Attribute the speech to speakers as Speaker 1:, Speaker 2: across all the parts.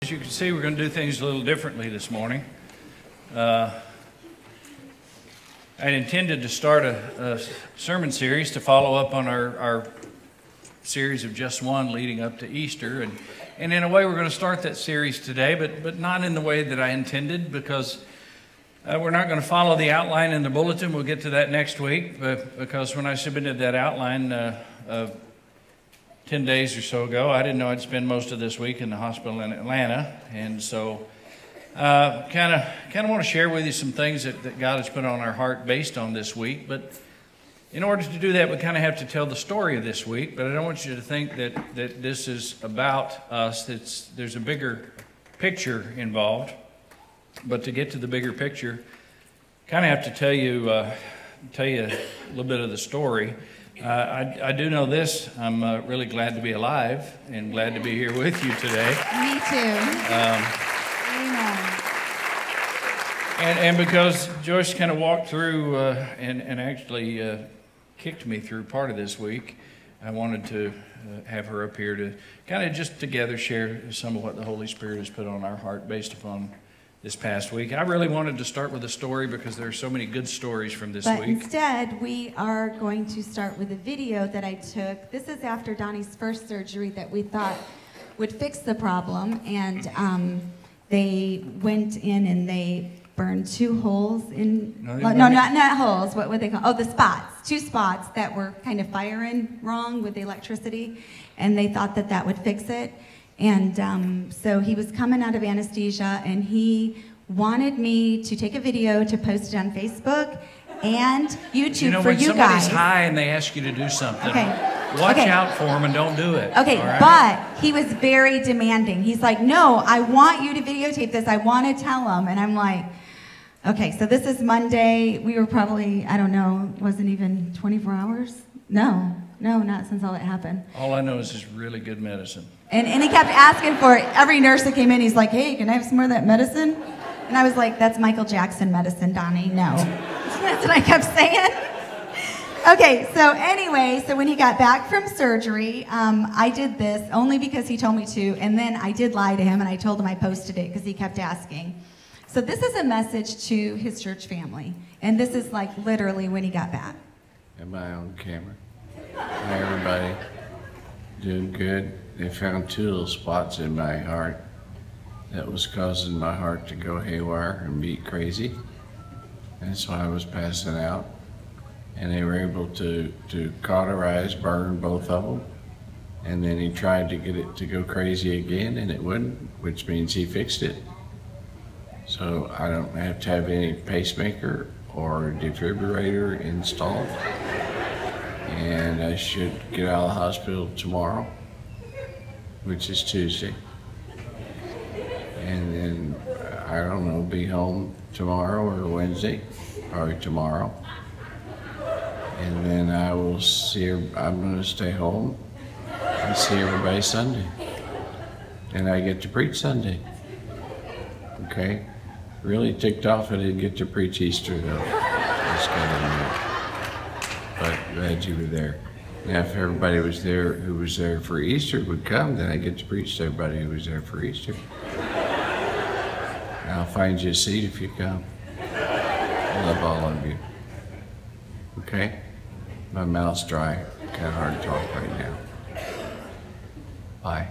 Speaker 1: As you can see, we're going to do things a little differently this morning. I intended to start a sermon series to follow up on our series of just one leading up to Easter. And in a way, we're going to start that series today, but not in the way that I intended, because we're not going to follow the outline in the bulletin. We'll get to that next week, but because when I submitted that outline 10 days or so ago, I didn't know I'd spend most of this week in the hospital in Atlanta. And so kind of want to share with you some things that God has put on our heart based on this week. But in order to do that, we kind of have to tell the story of this week. But I don't want you to think that this is about us. There's a bigger picture involved. But to get to the bigger picture, kind of have to tell you a little bit of the story. I do know this. I'm really glad to be alive and glad to be here with you today.
Speaker 2: Me too.
Speaker 1: And because Joyce kind of walked through and actually kicked me through part of this week, I wanted to have her up here to kind of just together share some of what the Holy Spirit has put on our heart based upon this past week. I really wanted to start with a story because there are so many good stories from this week.
Speaker 2: But instead, we are going to start with a video that I took. This is after Donnie's first surgery that we thought would fix the problem. And they went in and they burned 2 holes in... No, not holes. What would they call? Oh, the spots. 2 spots that were kind of firing wrong with the electricity. And they thought that would fix it. And so he was coming out of anesthesia, and he wanted me to take a video to post it on Facebook and YouTube for you guys.
Speaker 1: When somebody's high and they ask you to do something, watch out for them and don't do it.
Speaker 2: Okay, right? But he was very demanding. He's like, no, I want you to videotape this. I want to tell them. And I'm like, okay, so this is Monday. We were probably, I don't know, wasn't even 24 hours? No, not since all that happened.
Speaker 1: All I know is it's really good medicine.
Speaker 2: And he kept asking for it. Every nurse that came in, he's like, hey, can I have some more of that medicine? And I was like, that's Michael Jackson medicine, Donnie. No. That's what I kept saying. Okay, so anyway, so when he got back from surgery, I did this only because he told me to, and then I did lie to him, and I told him I posted it because he kept asking. So this is a message to his church family, and this is like literally when he got back.
Speaker 3: Am I on camera? Hi, everybody. Doing good. They found 2 little spots in my heart that was causing my heart to go haywire and beat crazy. And so I was passing out. And they were able to cauterize, burn both of them. And then he tried to get it to go crazy again, and it wouldn't, which means he fixed it. So I don't have to have any pacemaker or defibrillator installed. And I should get out of the hospital tomorrow, which is Tuesday. And then, I don't know, be home tomorrow or Wednesday, probably tomorrow. And then I will see her, I'm gonna stay home and see everybody Sunday. And I get to preach Sunday. Okay? Really ticked off I didn't get to preach Easter though. Just got in there. But glad you were there. Now, if everybody was there who was there for Easter would come, then I get to preach to everybody who was there for Easter. And I'll find you a seat if you come. I love all of you. Okay? My mouth's dry. Kind of hard to talk right now. Bye.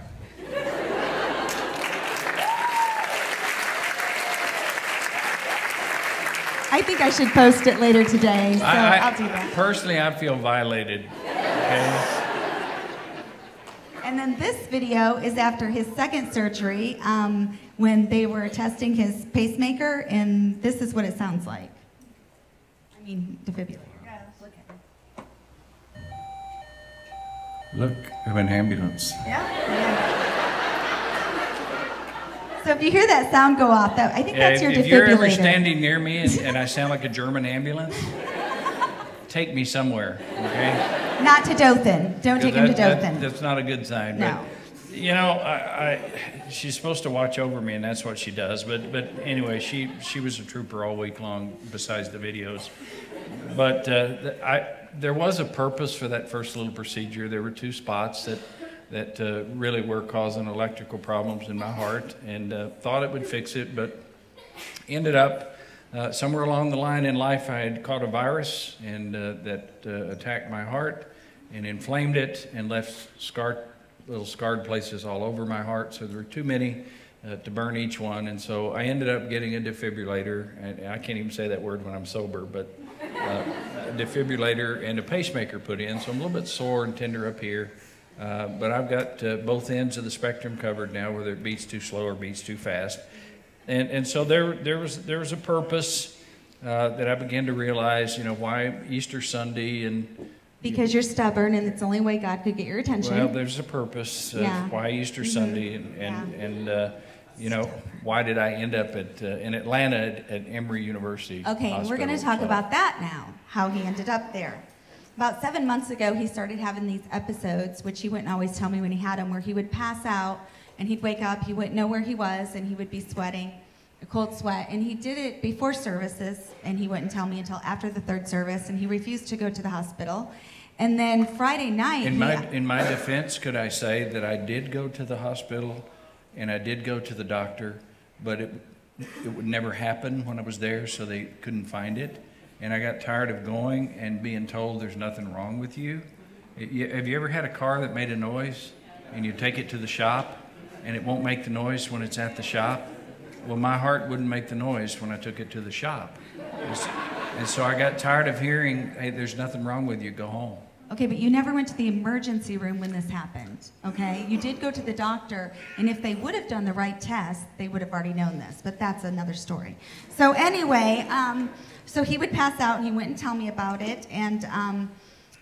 Speaker 2: I think I should post it later today, so I'll do that.
Speaker 1: Personally, I feel violated. Okay?
Speaker 2: And then this video is after his second surgery, when they were testing his pacemaker, and this is what it sounds like. I mean, defibrillator. Yeah, look at him.
Speaker 1: Look, I'm an ambulance.
Speaker 2: Yeah. So if you hear that sound go off, I think that's your defibrillator.
Speaker 1: If you're ever standing near me and I sound like a German ambulance, take me somewhere, okay?
Speaker 2: Not to Dothan. Don't take him to Dothan.
Speaker 1: That's not a good sign.
Speaker 2: No.
Speaker 1: But, you know, she's supposed to watch over me, and that's what she does. But anyway, she was a trooper all week long besides the videos. But there was a purpose for that first little procedure. There were 2 spots that that really were causing electrical problems in my heart, and thought it would fix it, but ended up somewhere along the line in life I had caught a virus and that attacked my heart and inflamed it and left little scarred places all over my heart, so there were too many to burn each one, and so I ended up getting a defibrillator, and I can't even say that word when I'm sober, but a defibrillator and a pacemaker put in, so I'm a little bit sore and tender up here, but I've got both ends of the spectrum covered now, whether it beats too slow or beats too fast, and so there was a purpose that I began to realize, why Easter Sunday and
Speaker 2: because you're stubborn, and it's the only way God could get your attention.
Speaker 1: Well, there's a purpose. Why Easter Sunday, and why did I end up in Atlanta at Emory University?
Speaker 2: Okay,
Speaker 1: Hospital,
Speaker 2: we're going to talk about that now, how he ended up there. About 7 months ago, he started having these episodes, which he wouldn't always tell me when he had them, where he would pass out, and he'd wake up, he wouldn't know where he was, and he would be sweating, a cold sweat, and he did it before services, and he wouldn't tell me until after the third service, and he refused to go to the hospital. And then Friday night...
Speaker 1: In my defense, could I say that I did go to the hospital and I did go to the doctor, but it would never happen when I was there, so they couldn't find it. And I got tired of going and being told there's nothing wrong with you. Have you ever had a car that made a noise and you take it to the shop and it won't make the noise when it's at the shop? Well, my heart wouldn't make the noise when I took it to the shop. And so I got tired of hearing, hey, there's nothing wrong with you, go home.
Speaker 2: Okay, but you never went to the emergency room when this happened, okay? You did go to the doctor, and if they would have done the right test, they would have already known this, but that's another story. So anyway, so he would pass out, and he wouldn't tell me about it, and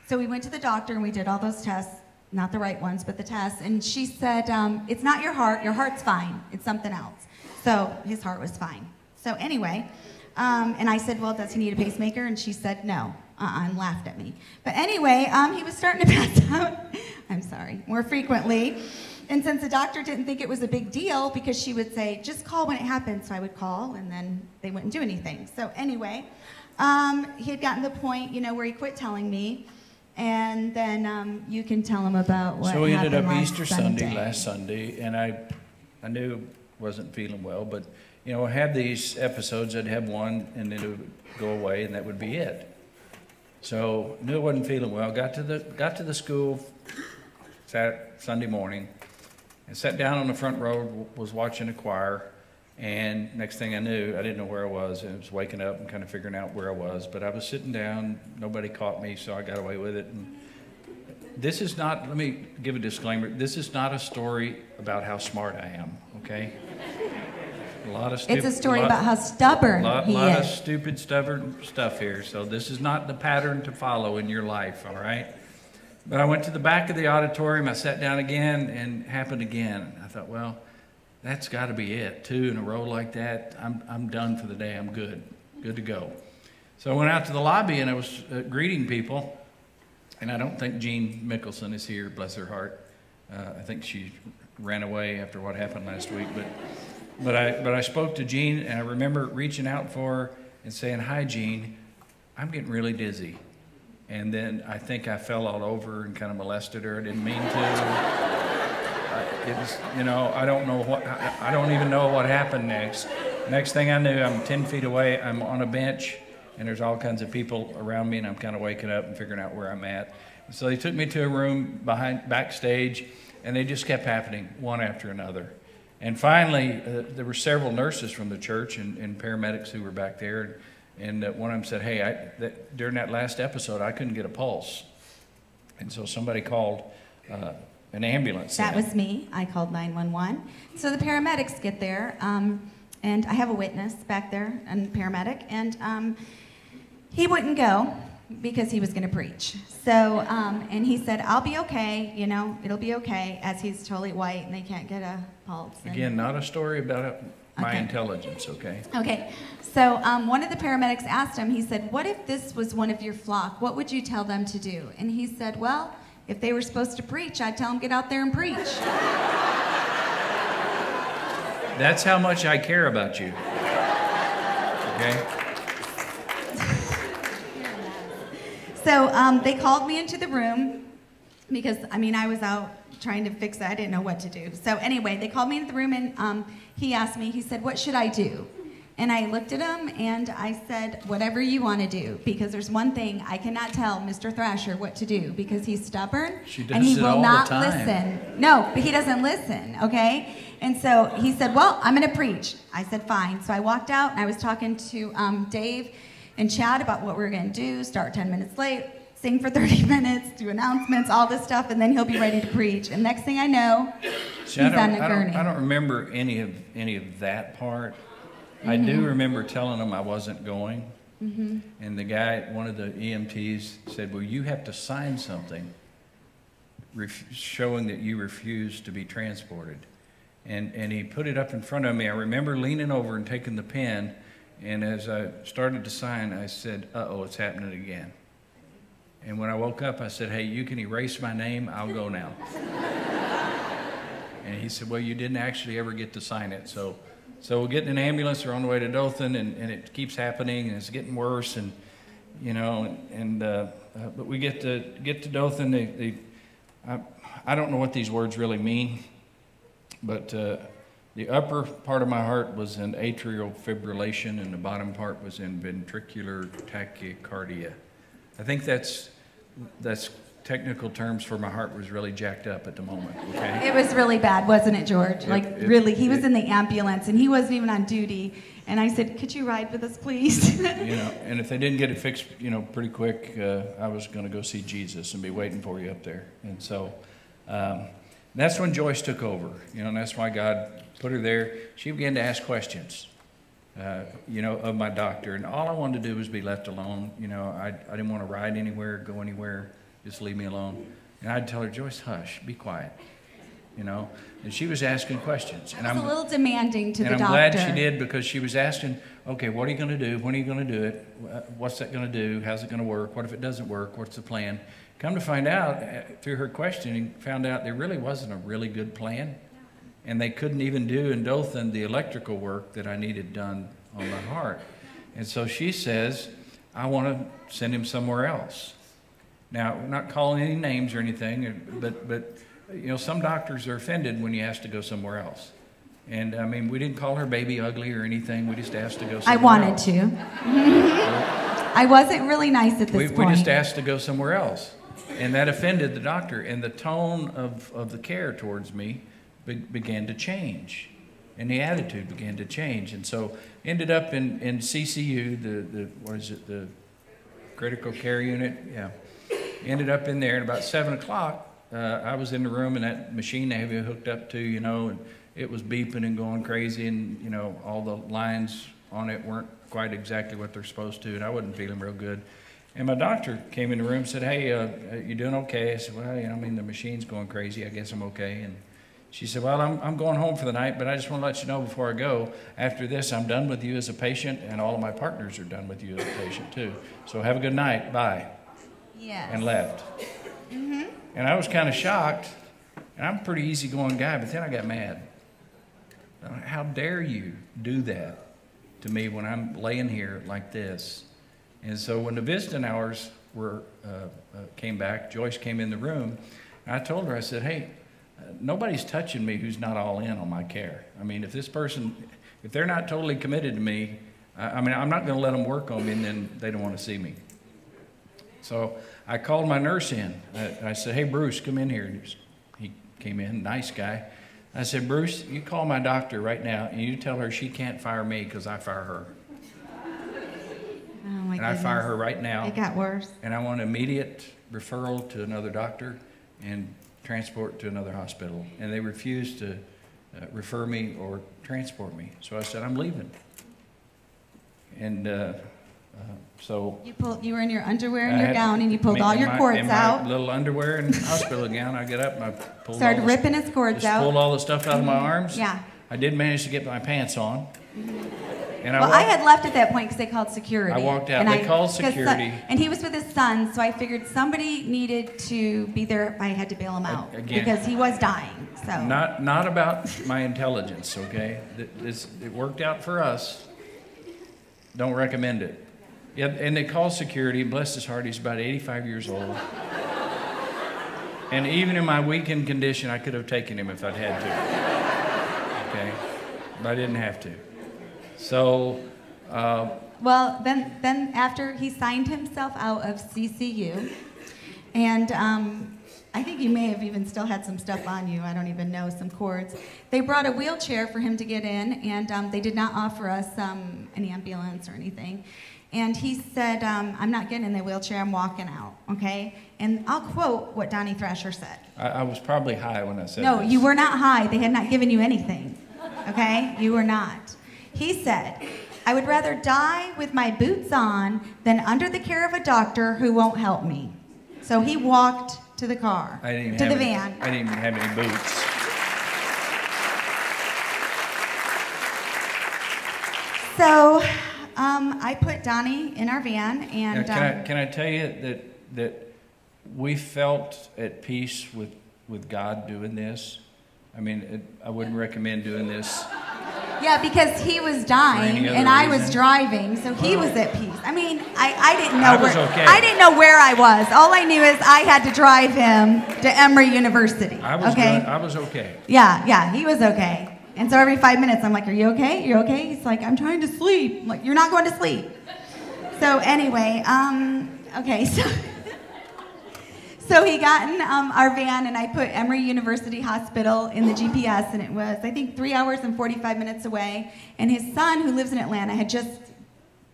Speaker 2: so we went to the doctor, and we did all those tests, not the right ones, but the tests, and she said, it's not your heart's fine, it's something else. So his heart was fine. So anyway, and I said, well, does he need a pacemaker? And she said, no. And laughed at me. But anyway, he was starting to pass out, I'm sorry, more frequently. And since the doctor didn't think it was a big deal, because she would say, just call when it happens, so I would call, and then they wouldn't do anything. So anyway, he had gotten to the point, where he quit telling me, and then you can tell him about what happened.
Speaker 1: So we ended up Easter Sunday, last Sunday, and I knew I wasn't feeling well, but, I had these episodes. I'd have one, and then it would go away, and that would be it. So knew I wasn't feeling well. Got to the school Sunday morning, and sat down on the front row. Was watching a choir, and next thing I knew, I didn't know where I was. And I was waking up and kind of figuring out where I was. But I was sitting down. Nobody caught me, so I got away with it. And this is not. Let me give a disclaimer. This is not a story about how smart I am. Okay.
Speaker 2: It's a story about how stubborn he is.
Speaker 1: A lot of stupid, stubborn stuff here. So this is not the pattern to follow in your life, all right? But I went to the back of the auditorium. I sat down again, and it happened again. I thought, well, that's got to be it. 2 in a row like that. I'm done for the day. I'm good to go. So I went out to the lobby, and I was greeting people. And I don't think Jean Mickelson is here, bless her heart. I think she ran away after what happened last week, But I spoke to Jean, and I remember reaching out for her and saying, hi, Jean, I'm getting really dizzy. And then I think I fell all over and kind of molested her. I didn't mean to. It was, I don't even know what happened next. Next thing I knew, I'm 10 feet away. I'm on a bench, and there's all kinds of people around me, and I'm kind of waking up and figuring out where I'm at. And so they took me to a room backstage, and they just kept happening, one after another. And finally, there were several nurses from the church and paramedics who were back there. And one of them said, hey, during that last episode, I couldn't get a pulse. And so somebody called an ambulance.
Speaker 2: That was me. I called 911. So the paramedics get there, and I have a witness back there, a paramedic, and he wouldn't go because he was going to preach. So, and he said, I'll be okay, it'll be okay, as he's totally white and they can't get a pulse.
Speaker 1: Again, not a story about my intelligence, okay?
Speaker 2: Okay, so one of the paramedics asked him, he said, what if this was one of your flock? What would you tell them to do? And he said, well, if they were supposed to preach, I'd tell them get out there and preach.
Speaker 1: That's how much I care about you, okay?
Speaker 2: So they called me into the room because, I was out trying to fix it. I didn't know what to do. So anyway, they called me into the room, and he asked me, he said, what should I do? And I looked at him, and I said, whatever you want to do, because there's one thing, I cannot tell Mr. Thrasher what to do, because he's stubborn, and he will not listen. No, but he doesn't listen, okay? And so he said, well, I'm going to preach. I said, fine. So I walked out, and I was talking to Dave and Chad about what we were going to do, start 10 minutes late, sing for 30 minutes, do announcements, all this stuff, and then he'll be ready to preach. And next thing I know, he's on the gurney.
Speaker 1: I don't remember any of that part. I do remember telling him I wasn't going, and the guy, one of the EMTs, said, well, you have to sign something showing that you refuse to be transported. And he put it up in front of me. I remember leaning over and taking the pen, and as I started to sign, I said, uh-oh, it's happening again. And when I woke up, I said, hey, you can erase my name, I'll go now. And he said, well, you didn't actually ever get to sign it, so we're getting an ambulance, we're on the way to Dothan, and it keeps happening, and it's getting worse, and you know, but we get to Dothan. I don't know what these words really mean, but the upper part of my heart was in atrial fibrillation, and the bottom part was in ventricular tachycardia. I think that's technical terms for my heart was really jacked up at the moment, okay?
Speaker 2: It was really bad, wasn't it, George? Really, he was in the ambulance, and he wasn't even on duty. And I said, could you ride with us, please?
Speaker 1: You know, and if they didn't get it fixed, you know, pretty quick, I was going to go see Jesus and be waiting for you up there. And so that's when Joyce took over, you know, and that's why God put her there. She began to ask questions, you know, of my doctor. And all I wanted to do was be left alone. You know, I didn't want to ride anywhere, go anywhere. Just leave me alone. And I'd tell her, Joyce, hush, be quiet. You know, and she was asking questions. And
Speaker 2: I was a little demanding to the doctor.
Speaker 1: And I'm glad she did, because she was asking, okay, what are you going to do? When are you going to do it? What's that going to do? How's it going to work? What if it doesn't work? What's the plan? Come to find out, through her questioning, found out there really wasn't a really good plan. And they couldn't even do in Dothan the electrical work that I needed done on my heart. And so she says, I want to send him somewhere else. Now, we're not calling any names or anything, but you know, some doctors are offended when you ask to go somewhere else. And I mean, we didn't call her baby ugly or anything. We just asked to go somewhere else.
Speaker 2: I wanted to. I wasn't really nice at this point.
Speaker 1: We just asked to go somewhere else. And that offended the doctor. And the tone of the care towards me began to change. And the attitude began to change. And so ended up in CCU, what is it, the critical care unit? Yeah. Ended up in there, and about 7 o'clock, I was in the room, and that machine they have you hooked up to, you know, and it was beeping and going crazy, and, you know, all the lines on it weren't quite exactly what they're supposed to, and I wasn't feeling real good. And my doctor came in the room and said, hey, you doing okay? I said, well, you know, I mean, the machine's going crazy. I guess I'm okay. And she said, well, I'm going home for the night, but I just want to let you know before I go, after this, I'm done with you as a patient, and all of my partners are done with you as a patient, too. So have a good night. Bye.
Speaker 2: Yes.
Speaker 1: And left. And I was kind of shocked, and I'm a pretty easygoing guy, but then I got mad. How dare you do that to me when I'm laying here like this? And so when the visiting hours came back, Joyce came in the room, and I told her, I said, hey, nobody's touching me who's not all in on my care. I mean, if they're not totally committed to me, I mean, I'm not going to let them work on me, and then they don't want to see me. So I called my nurse in. I said, hey, Bruce, come in here. He came in, nice guy. I said, Bruce, you call my doctor right now, and you tell her she can't fire me because I fire her.
Speaker 2: Oh, my
Speaker 1: goodness. I fire her right now.
Speaker 2: It got worse.
Speaker 1: And I want immediate referral to another doctor and transport to another hospital. And they refused to refer me or transport me. So I said, I'm leaving. And so
Speaker 2: you were in your underwear and your gown, and you pulled all your cords out.
Speaker 1: In my little underwear and hospital gown, I got up and I
Speaker 2: started ripping his cords out.
Speaker 1: Pulled all the stuff out of my arms.
Speaker 2: Yeah.
Speaker 1: I did manage to get my pants on. And
Speaker 2: I had left at that point because they called security.
Speaker 1: I walked out. They called security.
Speaker 2: And he was with his son, so I figured somebody needed to be there. I had to bail him out because he was dying. So
Speaker 1: not about my intelligence, okay? It worked out for us. Don't recommend it. Yeah, and they called security. Bless his heart, he's about 85 years old. And even in my weakened condition, I could have taken him if I'd had to. Okay? But I didn't have to. So,
Speaker 2: well, then after he signed himself out of CCU, and I think you may have even still had some stuff on you, I don't even know, some cords. They brought a wheelchair for him to get in, and they did not offer us an ambulance or anything. And he said, I'm not getting in the wheelchair, I'm walking out, okay? And I'll quote what Donnie Thrasher said.
Speaker 1: I was probably high when I said
Speaker 2: No,
Speaker 1: this.
Speaker 2: you were not high. They had not given you anything, okay? You were not. He said, I would rather die with my boots on than under the care of a doctor who won't help me. So he walked to the car, to the van.
Speaker 1: I didn't even have any boots.
Speaker 2: So I put Donnie in our van, and
Speaker 1: Can I tell you that we felt at peace with God doing this? I mean, I wouldn't recommend doing this.
Speaker 2: yeah, because he was dying and I was driving, so he was at peace. I mean, I didn't know I didn't know where I was. All I knew is I had to drive him to Emory University.
Speaker 1: I was
Speaker 2: okay?
Speaker 1: good. I was okay.
Speaker 2: Yeah, he was okay. And so every 5 minutes, I'm like, are you okay? You're okay? He's like, I'm trying to sleep. I'm like, you're not going to sleep. So anyway, okay, so he got in our van, and I put Emory University Hospital in the GPS, and it was, I think, 3 hours and 45 minutes away. And his son, who lives in Atlanta, had just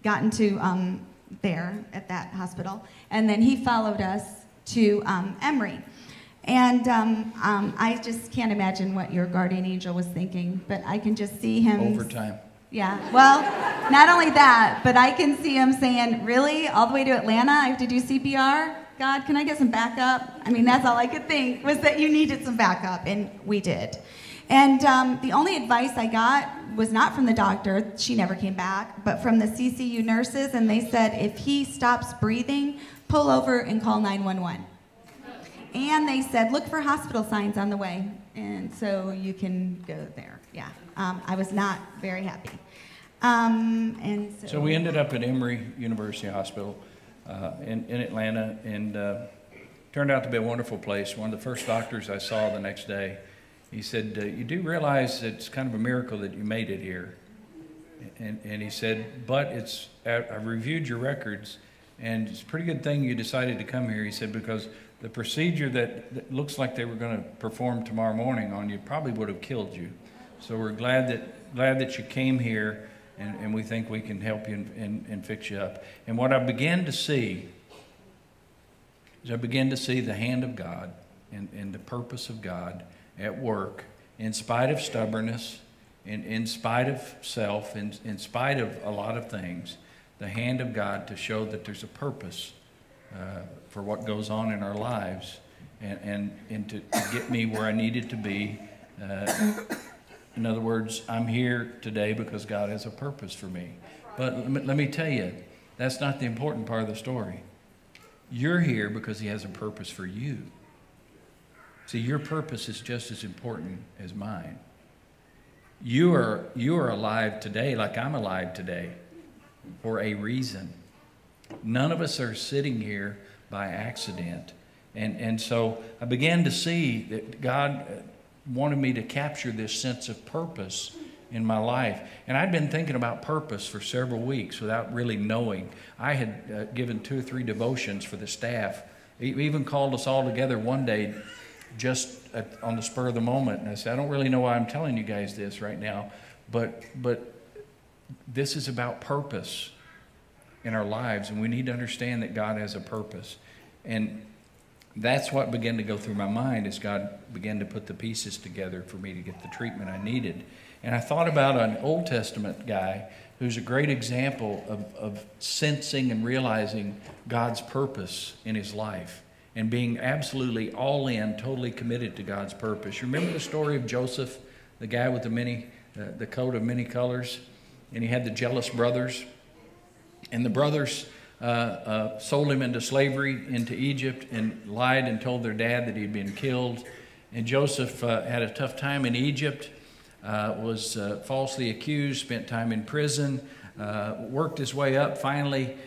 Speaker 2: gotten to there at that hospital. And then he followed us to Emory. And I just can't imagine what your guardian angel was thinking, but I can just see him.
Speaker 1: Overtime.
Speaker 2: Yeah, well, not only that, but I can see him saying, really? All the way to Atlanta? I have to do CPR? God, can I get some backup? I mean, that's all I could think, was that you needed some backup, and we did. And the only advice I got was not from the doctor, she never came back, but from the CCU nurses, and they said, if he stops breathing, pull over and call 911. And they said, look for hospital signs on the way, and so you can go there. Yeah, I was not very happy. And
Speaker 1: so we ended up at Emory University Hospital in Atlanta, and turned out to be a wonderful place. One of the first doctors I saw the next day, he said, you do realize it's kind of a miracle that you made it here. And he said, but I've reviewed your records, and it's a pretty good thing you decided to come here. He said, because the procedure that looks like they were going to perform tomorrow morning on you probably would have killed you. So we're glad that you came here, and we think we can help you and fix you up. And what I began to see is the hand of God and the purpose of God at work, in spite of stubbornness, in spite of self, in spite of a lot of things, the hand of God to show that there's a purpose for what goes on in our lives, and to get me where I needed to be. In other words, I'm here today because God has a purpose for me. But let me tell you, that's not the important part of the story. You're here because He has a purpose for you. See, your purpose is just as important as mine. You are alive today like I'm alive today for a reason. None of us are sitting here by accident. And so I began to see that God wanted me to capture this sense of purpose in my life. And I'd been thinking about purpose for several weeks without really knowing. I had given 2 or 3 devotions for the staff. He even called us all together one day just on the spur of the moment. And I said, I don't really know why I'm telling you guys this right now, but this is about purpose in our lives, and we need to understand that God has a purpose. And that's what began to go through my mind as God began to put the pieces together for me to get the treatment I needed. And I thought about an Old Testament guy who's a great example of sensing and realizing God's purpose in his life and being absolutely all in, totally committed to God's purpose. You remember the story of Joseph, the guy with the coat of many colors, and he had the jealous brothers, and the brothers sold him into slavery into Egypt and lied and told their dad that he'd been killed. And Joseph had a tough time in Egypt, was falsely accused, spent time in prison, worked his way up finally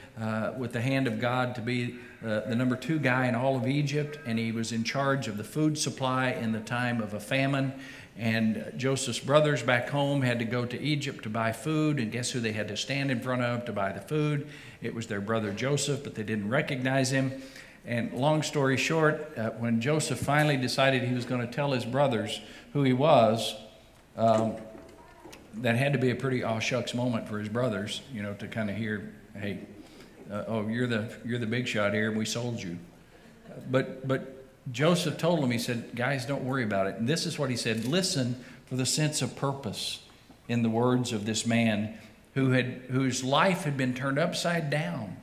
Speaker 1: with the hand of God to be the number 2 guy in all of Egypt, and he was in charge of the food supply in the time of a famine. And Joseph's brothers back home had to go to Egypt to buy food, and guess who they had to stand in front of to buy the food? It was their brother Joseph, but they didn't recognize him. And long story short, when Joseph finally decided he was going to tell his brothers who he was, that had to be a pretty aw shucks moment for his brothers, you know, to kind of hear, hey, oh, you're the big shot here, and we sold you. But Joseph told them, he said, guys, don't worry about it. And this is what he said: listen for the sense of purpose in the words of this man whose life had been turned upside down.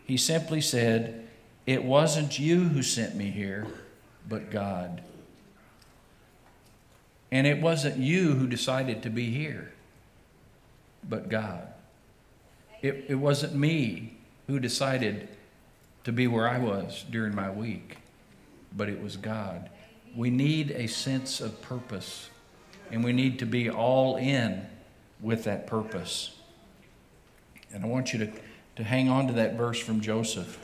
Speaker 1: He simply said, it wasn't you who sent me here, but God. And it wasn't you who decided to be here, but God. It wasn't me who decided to be where I was during my week, but it was God. We need a sense of purpose, and we need to be all in with that purpose. And I want you to hang on to that verse from Joseph.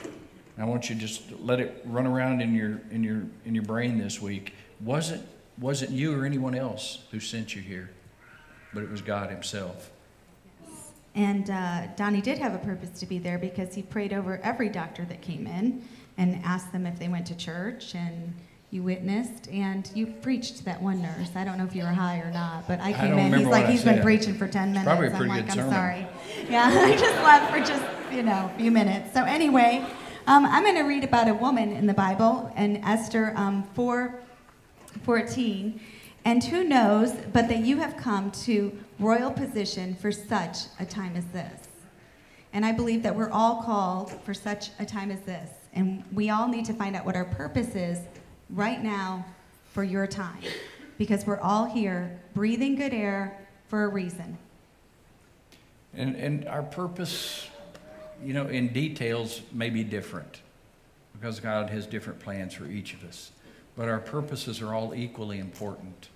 Speaker 1: I want you to just let it run around in your brain this week. Wasn't you or anyone else who sent you here, but it was God himself.
Speaker 2: Yes. And Donnie did have a purpose to be there, because he prayed over every doctor that came in and asked them if they went to church, and you witnessed, and you preached to that one nurse. I don't know if you were high or not, but I came in. He's like, he's been preaching for 10 minutes.
Speaker 1: Probably a pretty
Speaker 2: I'm
Speaker 1: good
Speaker 2: like,
Speaker 1: sermon.
Speaker 2: I'm sorry. Yeah, I just left for just, a few minutes. So anyway, I'm going to read about a woman in the Bible, in Esther 4:14. And who knows but that you have come to royal position for such a time as this. And I believe that we're all called for such a time as this. And we all need to find out what our purpose is right now for your time. Because we're all here breathing good air for a reason.
Speaker 1: And our purpose, in details may be different, because God has different plans for each of us. But our purposes are all equally important.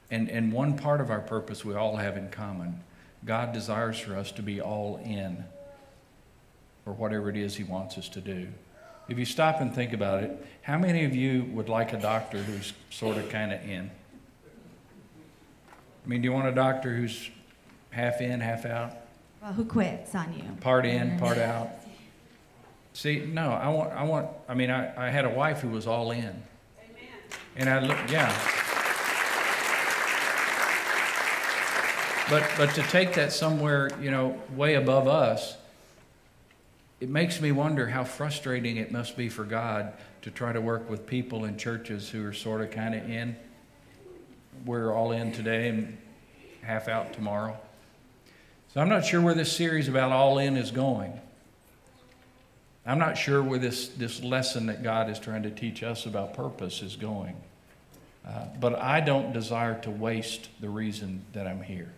Speaker 1: And one part of our purpose we all have in common. God desires for us to be all in for whatever it is he wants us to do. If you stop and think about it, how many of you would like a doctor who's sort of kind of in? I mean, do you want a doctor who's half in, half out?
Speaker 2: Well, who quits on you?
Speaker 1: Part in, part out. See, no, I had a wife who was all in. Amen. And I look, yeah. But to take that somewhere, way above us, it makes me wonder how frustrating it must be for God to try to work with people in churches who are sort of kind of in. We're all in today and half out tomorrow. So I'm not sure where this series about all in is going. I'm not sure where this lesson that God is trying to teach us about purpose is going. But I don't desire to waste the reason that I'm here.